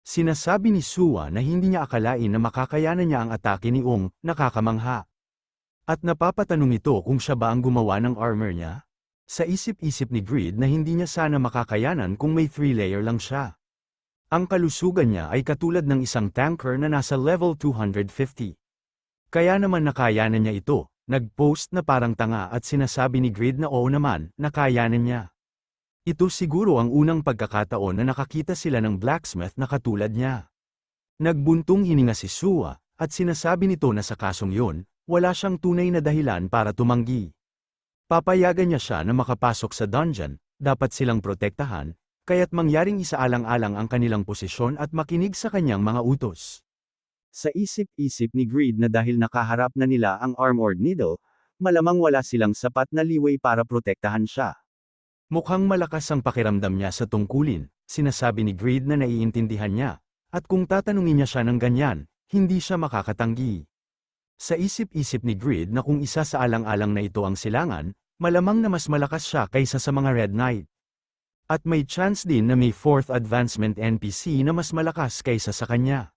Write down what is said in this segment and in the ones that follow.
Sinasabi ni Suwa na hindi niya akalain na makakayanan niya ang atake ni Ong, nakakamangha. At napapatanong ito kung siya ba ang gumawa ng armor niya? Sa isip-isip ni Greed na hindi niya sana makakayanan kung may 3-layer lang siya. Ang kalusugan niya ay katulad ng isang tanker na nasa level 250. Kaya naman nakayanan niya ito, nag-post na parang tanga at sinasabi ni Greed na oo naman, nakayanan niya. Ito siguro ang unang pagkakataon na nakakita sila ng blacksmith na katulad niya. Nagbuntong hininga si Suwa, at sinasabi nito na sa kasong yun, wala siyang tunay na dahilan para tumanggi. Papayagan niya siya na makapasok sa dungeon, dapat silang protektahan, kaya't mangyaring isaalang-alang ang kanilang posisyon at makinig sa kanyang mga utos. Sa isip-isip ni Greed na dahil nakaharap na nila ang Armored Needle, malamang wala silang sapat na leeway para protektahan siya. Mukhang malakas ang pakiramdam niya sa tungkulin, sinasabi ni Greed na naiintindihan niya, at kung tatanungin niya siya ng ganyan, hindi siya makakatanggi. Sa isip-isip ni Greed na kung isa sa alang-alang na ito ang silangan, malamang na mas malakas siya kaysa sa mga Red Knight. At may chance din na may 4th advancement NPC na mas malakas kaysa sa kanya.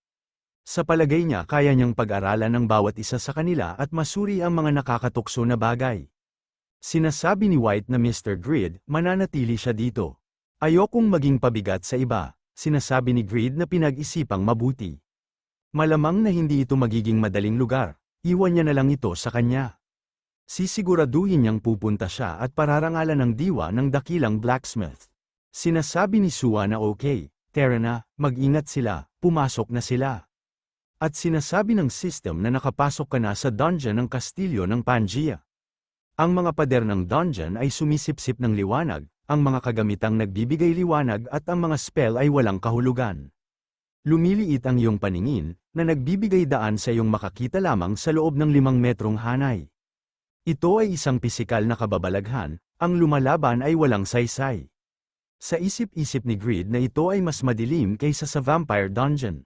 Sa palagay niya kaya niyang pag-aralan ang bawat isa sa kanila at masuri ang mga nakakatukso na bagay. Sinasabi ni White na Mr. Greed, mananatili siya dito. Ayokong maging pabigat sa iba, sinasabi ni Greed na pinag-isipang mabuti. Malamang na hindi ito magiging madaling lugar, iwan niya na lang ito sa kanya. Sisiguraduhin niyang pupunta siya at pararangalan ng diwa ng dakilang blacksmith. Sinasabi ni Suwa na okay, tara na, mag-ingat sila, pumasok na sila. At sinasabi ng system na nakapasok ka na sa dungeon ng Kastilyo ng Pangaea. Ang mga pader ng dungeon ay sumisipsip ng liwanag, ang mga kagamitang nagbibigay liwanag at ang mga spell ay walang kahulugan. Lumiliit ang iyong paningin, na nagbibigay daan sa iyong makakita lamang sa loob ng 5 metrong hanay. Ito ay isang pisikal na kababalaghan, ang lumalaban ay walang saysay. Sa isip-isip ni Greed na ito ay mas madilim kaysa sa vampire dungeon.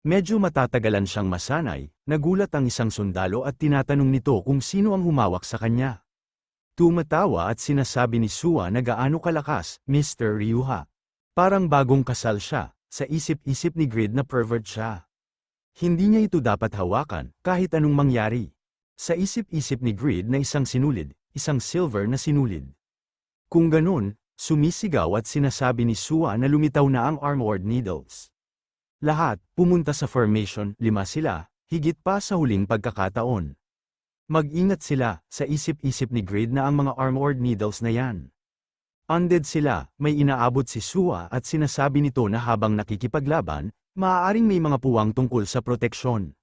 Medyo matatagalan siyang masanay, nagulat ang isang sundalo at tinatanong nito kung sino ang humawak sa kanya. Tumatawa at sinasabi ni Suwa na gaano kalakas, Mr. Ryuha. Parang bagong kasal siya, sa isip-isip ni Greed na pervert siya. Hindi niya ito dapat hawakan, kahit anong mangyari. Sa isip-isip ni Greed na isang sinulid, isang silver na sinulid. Kung ganun, sumisigaw at sinasabi ni Suwa na lumitaw na ang Armored Needles. Lahat, pumunta sa formation, 5 sila, higit pa sa huling pagkakataon. Mag-ingat sila, sa isip-isip ni Greed na ang mga Armored Needles na yan. Undead sila, may inaabot si Suwa at sinasabi nito na habang nakikipaglaban, maaaring may mga puwang tungkol sa proteksyon.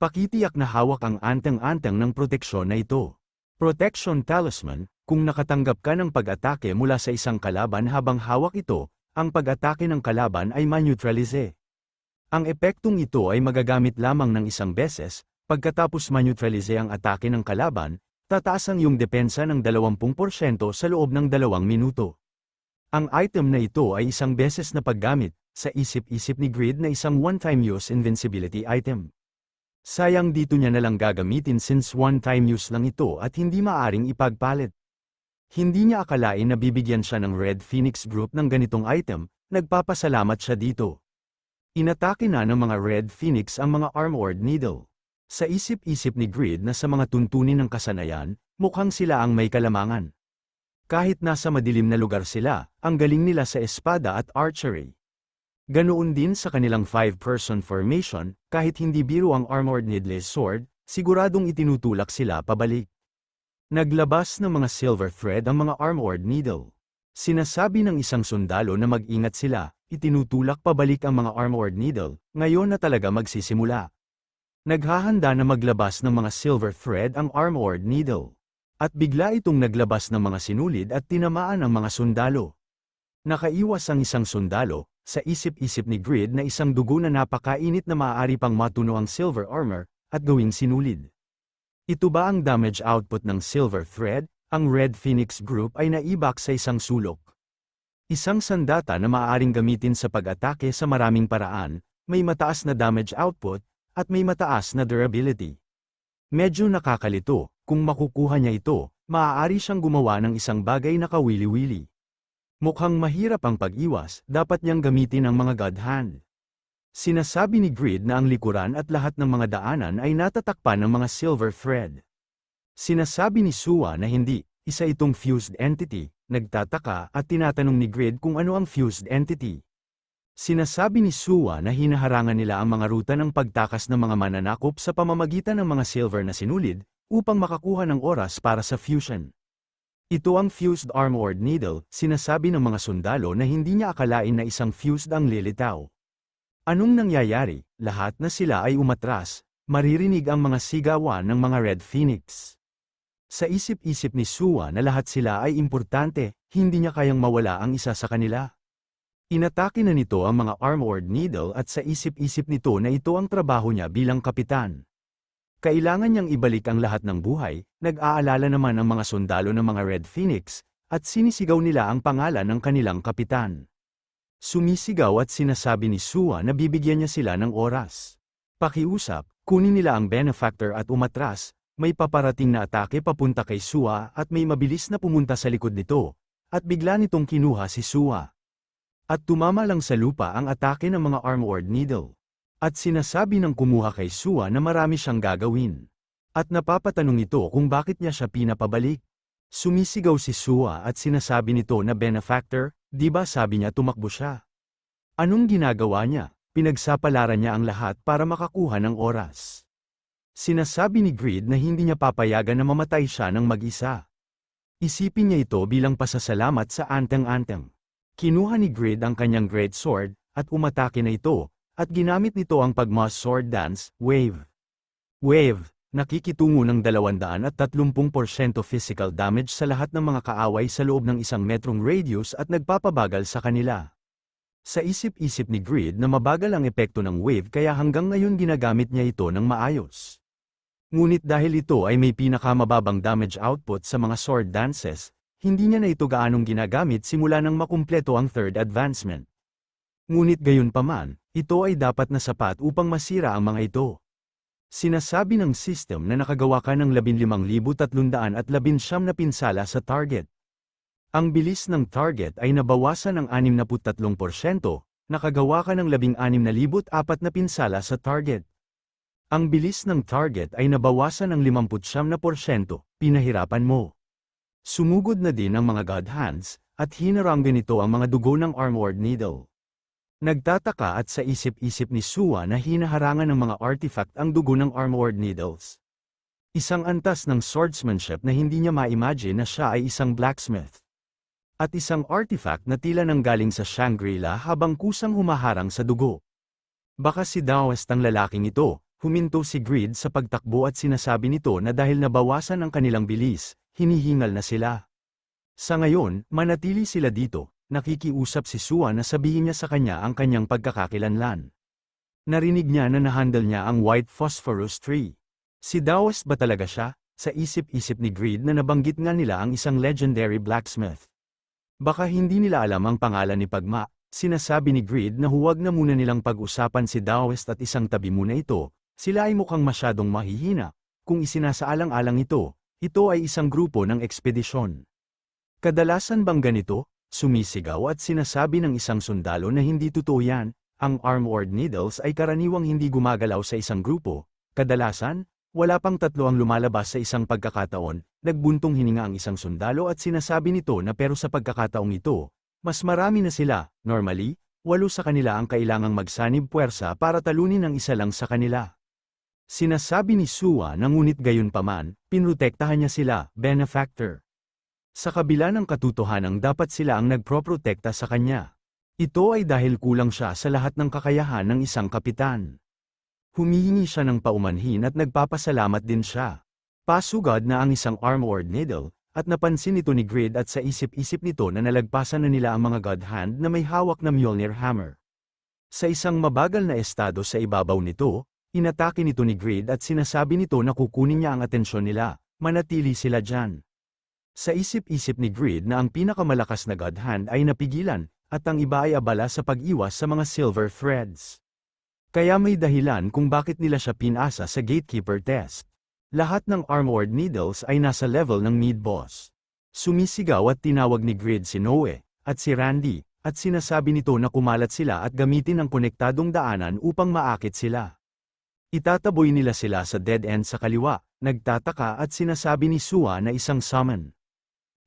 Pakitiyak na hawak ang anteng-anteng ng proteksyon na ito. Protection Talisman, kung nakatanggap ka ng pag-atake mula sa isang kalaban habang hawak ito, ang pag-atake ng kalaban ay maneutralize. Ang epektong ito ay magagamit lamang ng isang beses, pagkatapos maneutralize ang atake ng kalaban, tataas ang iyong depensa ng 20% sa loob ng 2 minuto. Ang item na ito ay isang beses na paggamit, sa isip-isip ni Greed na isang one-time use invincibility item. Sayang dito niya nalang gagamitin since one-time use lang ito at hindi maaring ipagpalit. Hindi niya akalain na bibigyan siya ng Red Phoenix Group ng ganitong item, nagpapasalamat siya dito. Inatake na ng mga Red Phoenix ang mga Armored Needle. Sa isip-isip ni Greed na sa mga tuntunin ng kasanayan, mukhang sila ang may kalamangan. Kahit nasa madilim na lugar sila, ang galing nila sa espada at archery. Ganoon din sa kanilang 5-person formation, kahit hindi biro ang Armored Needle's sword, siguradong itinutulak sila pabalik. Naglabas ng mga silver thread ang mga Armored Needle. Sinasabi ng isang sundalo na mag-ingat sila, itinutulak pabalik ang mga Armored Needle, ngayon na talaga magsisimula. Naghahanda na maglabas ng mga silver thread ang Armored Needle. At bigla itong naglabas ng mga sinulid at tinamaan ang mga sundalo. Nakaiwas ang isang sundalo, sa isip-isip ni Greed na isang dugo na napakainit na maaari pang matuno ang silver armor, at gawing sinulid. Ito ba ang damage output ng silver thread? Ang Red Phoenix Group ay naibak sa isang sulok. Isang sandata na maaaring gamitin sa pag-atake sa maraming paraan, may mataas na damage output, at may mataas na durability. Medyo nakakalito, kung makukuha niya ito, maaari siyang gumawa ng isang bagay na kawili-wili. Mukhang mahirap ang pag-iwas, dapat niyang gamitin ang mga God Hand. Sinasabi ni Grid na ang likuran at lahat ng mga daanan ay natatakpan ng mga silver thread. Sinasabi ni Sua na hindi, isa itong fused entity, nagtataka at tinatanong ni Grid kung ano ang fused entity. Sinasabi ni Sua na hinaharangan nila ang mga ruta ng pagtakas ng mga mananakop sa pamamagitan ng mga silver na sinulid, upang makakuha ng oras para sa fusion. Ito ang fused armored needle, sinasabi ng mga sundalo na hindi niya akalain na isang fused ang lilitaw. Anong nangyayari? Lahat na sila ay umatras, maririnig ang mga sigawan ng mga Red Phoenix. Sa isip-isip ni Sua na lahat sila ay importante, hindi niya kayang mawala ang isa sa kanila. Inatake na nito ang mga armored needle at sa isip-isip nito na ito ang trabaho niya bilang kapitan. Kailangan niyang ibalik ang lahat ng buhay, nag-aalala naman ang mga sundalo ng mga Red Phoenix, at sinisigaw nila ang pangalan ng kanilang kapitan. Sumisigaw at sinasabi ni Sua na bibigyan niya sila ng oras. Pakiusap, kunin nila ang benefactor at umatras, may paparating na atake papunta kay Sua at may mabilis na pumunta sa likod nito, at bigla nitong kinuha si Sua. At tumama lang sa lupa ang atake ng mga armored needle. At sinasabi ng kumuha kay Sua na marami siyang gagawin. At napapatanong ito kung bakit niya siya pinapabalik. Sumisigaw si Sua at sinasabi nito na benefactor, di ba sabi niya tumakbo siya? Anong ginagawa niya? Pinagsapalaran niya ang lahat para makakuha ng oras. Sinasabi ni Grid na hindi niya papayagan na mamatay siya ng mag-isa. Isipin niya ito bilang pasasalamat sa anteng-anteng. Kinuha ni Grid ang kanyang great sword, at umatake na ito, at ginamit nito ang pag-mass sword dance, wave. Wave, nakikitungo ng 230% physical damage sa lahat ng mga kaaway sa loob ng 1 metrong radius at nagpapabagal sa kanila. Sa isip-isip ni Grid na mabagal ang epekto ng wave kaya hanggang ngayon ginagamit niya ito ng maayos. Ngunit dahil ito ay may pinakamababang damage output sa mga sword dances, hindi niya na ito gaanong ginagamit simula nang makumpleto ang third advancement. Ngunit gayunpaman, ito ay dapat na sapat upang masira ang mga ito. Sinasabi ng system na nakagawa ka ng 15,319 na pinsala sa target. Ang bilis ng target ay nabawasan ng 63%, nakagawa ka ng 16,004 na pinsala sa target. Ang bilis ng target ay nabawasan ng 59%, pinahirapan mo. Sumugod na din ang mga God Hands, at hinaranggan nito ang mga dugo ng armored needle. Nagtataka at sa isip-isip ni Sua na hinaharangan ng mga artifact ang dugo ng armored needles. Isang antas ng swordsmanship na hindi niya ma-imagine na siya ay isang blacksmith. At isang artifact na tila nanggaling sa Shangri-La habang kusang humaharang sa dugo. Baka si Daoist ang lalaking ito, huminto si Grid sa pagtakbo at sinasabi nito na dahil nabawasan ang kanilang bilis, hinihingal na sila. Sa ngayon, manatili sila dito. Nakikiusap si Sua na sabihin niya sa kanya ang kanyang pagkakakilanlan. Narinig niya na nahandle niya ang white phosphorus tree. Si Daoist ba talaga siya? Sa isip-isip ni Grid na nabanggit nga nila ang isang legendary blacksmith. Baka hindi nila alam ang pangalan ni Pagma. Sinasabi ni Grid na huwag na muna nilang pag-usapan si Daoist at isang tabi muna ito. Sila ay mukhang masyadong mahihina. Kung isinasaalang-alang ito ay isang grupo ng ekspedisyon. Kadalasan bang ganito? Sumisigaw at sinasabi ng isang sundalo na hindi totoo yan, ang armored needles ay karaniwang hindi gumagalaw sa isang grupo. Kadalasan, wala pang 3 ang lumalabas sa isang pagkakataon, nagbuntong hininga ang isang sundalo at sinasabi nito na pero sa pagkakataong ito, mas marami na sila, normally, 8 sa kanila ang kailangang magsanib puwersa para talunin ang isa lang sa kanila. Sinasabi ni Sua na ngunit gayunpaman, pinrotektahan niya sila, benefactor. Sa kabila ng katotohanang dapat sila ang nagproprotekta sa kanya. Ito ay dahil kulang siya sa lahat ng kakayahan ng isang kapitan. Humihingi siya ng paumanhin at nagpapasalamat din siya. Pasugad na ang isang armored needle, at napansin ito ni Grid at sa isip-isip nito na nalagpasan na nila ang mga God Hand na may hawak na Mjolnir hammer. Sa isang mabagal na estado sa ibabaw nito, inatake nito ni Grid at sinasabi nito na kukunin niya ang atensyon nila, manatili sila dyan. Sa isip-isip ni Grid na ang pinakamalakas na God Hand ay napigilan, at ang iba ay abala sa pag-iwas sa mga silver threads. Kaya may dahilan kung bakit nila siya pinasa sa gatekeeper test. Lahat ng armored needles ay nasa level ng mid-boss. Sumisigaw at tinawag ni Grid si Noe, at si Randy, at sinasabi nito na kumalat sila at gamitin ang konektadong daanan upang maakit sila. Itataboy nila sila sa dead end sa kaliwa, nagtataka at sinasabi ni Sua na isang summon.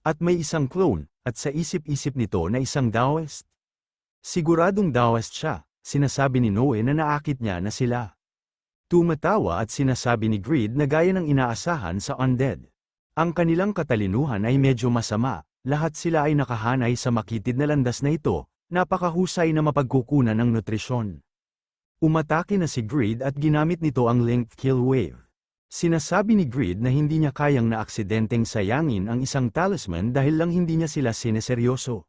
At may isang clone, at sa isip-isip nito na isang Daoist. Siguradong Daoist siya, sinasabi ni Noe na naakit niya na sila. Tumatawa at sinasabi ni Greed na gaya ng inaasahan sa undead. Ang kanilang katalinuhan ay medyo masama, lahat sila ay nakahanay sa makitid na landas na ito, napakahusay na mapagkukunan ng nutrisyon. Umatake na si Greed at ginamit nito ang linked kill wave. Sinasabi ni Greed na hindi niya kayang naaksidenteng sayangin ang isang talisman dahil lang hindi niya sila sineseryoso.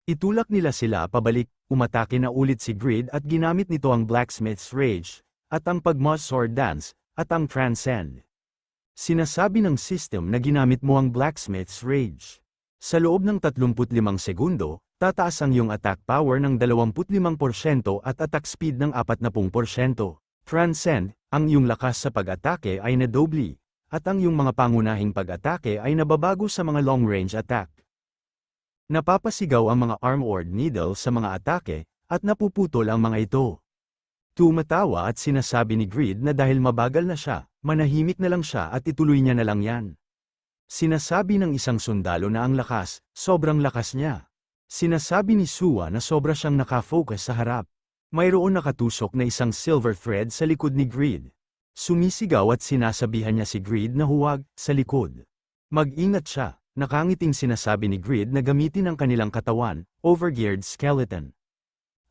Itulak nila sila pabalik, umatake na ulit si Greed at ginamit nito ang Blacksmith's Rage, at ang Pagma's Sword Dance, at ang Transcend. Sinasabi ng system na ginamit mo ang Blacksmith's Rage. Sa loob ng 35 segundo, tataas ang iyong attack power ng 25% at attack speed ng 40%. Transcend, ang iyong lakas sa pag-atake ay nadobli, at ang iyong mga pangunahing pag-atake ay nababago sa mga long-range attack. Napapasigaw ang mga armored needle sa mga atake, at napuputol ang mga ito. Tumatawa at sinasabi ni Greed na dahil mabagal na siya, manahimik na lang siya at ituloy niya na lang yan. Sinasabi ng isang sundalo na ang lakas, sobrang lakas niya. Sinasabi ni Sua na sobra siyang nakafocus sa harap. Mayroon nakatusok na isang silver thread sa likod ni Greed. Sumisigaw at sinasabihan niya si Greed na huwag, sa likod. Mag-ingat siya, nakangiting sinasabi ni Greed na gamitin ang kanilang katawan, overgeared skeleton.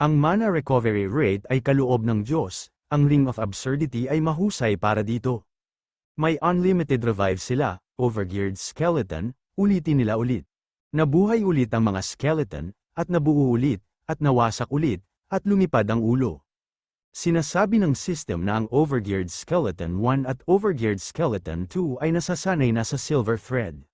Ang mana recovery rate ay kaloob ng Diyos, ang Ring of Absurdity ay mahusay para dito. May unlimited revive sila, overgeared skeleton, ulitin nila ulit. Nabuhay ulit ang mga skeleton, at nabuo ulit, at nawasak ulit, at lumipad ang ulo. Sinasabi ng system na ang overgeared skeleton 1 at overgeared skeleton 2 ay nasasanay na sa silver thread.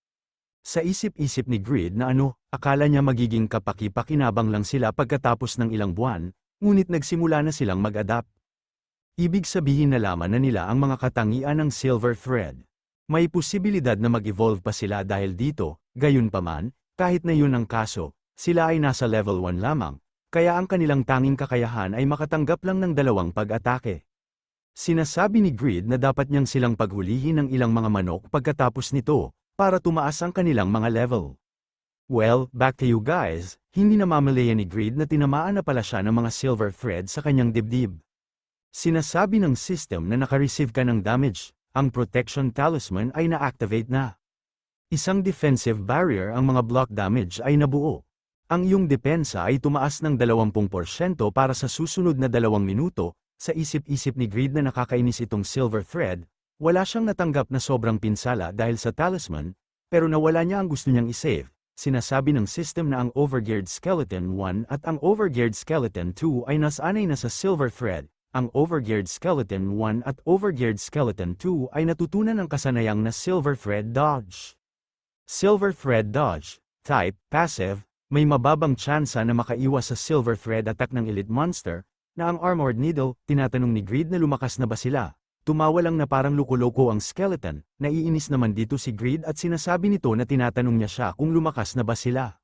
Sa isip-isip ni Greed na akala niya magiging kapaki-pakinabang lang sila pagkatapos ng ilang buwan, ngunit nagsimula na silang mag-adapt. Ibig sabihin nalaman na nila ang mga katangian ng silver thread. May posibilidad na mag-evolve pa sila dahil dito, gayunpaman, kahit na yun ang kaso, sila ay nasa level 1 lamang, kaya ang kanilang tanging kakayahan ay makatanggap lang ng 2 pag-atake. Sinasabi ni Greed na dapat niyang silang paghulihin ng ilang mga manok pagkatapos nito, para tumaas ang kanilang mga level. Well, back to you guys, hindi namamalayan ni Greed na tinamaan na pala siya ng mga silver thread sa kanyang dibdib. Sinasabi ng system na naka-receive ka ng damage, ang protection talisman ay na-activate na. Isang defensive barrier ang mga block damage ay nabuo. Ang iyong depensa ay tumaas ng 20% para sa susunod na 2 minuto, sa isip-isip ni Greed na nakakainis itong silver thread, wala siyang natanggap na sobrang pinsala dahil sa talisman, pero nawala niya ang gusto niyang isave. Sinasabi ng system na ang overgeared skeleton 1 at ang overgeared skeleton 2 ay nasanay na sa silver thread. Ang overgeared skeleton 1 at overgeared skeleton 2 ay natutunan ng kasanayang na silver thread dodge. Silver thread dodge, type, passive, may mababang tsansa na makaiwas sa silver thread attack ng elite monster, na ang armored needle, tinatanong ni Greed na lumakas na ba sila. Tumawa lang na parang loko-loko ang skeleton, naiinis naman dito si Greed at sinasabi nito na tinatanong niya siya kung lumakas na ba sila.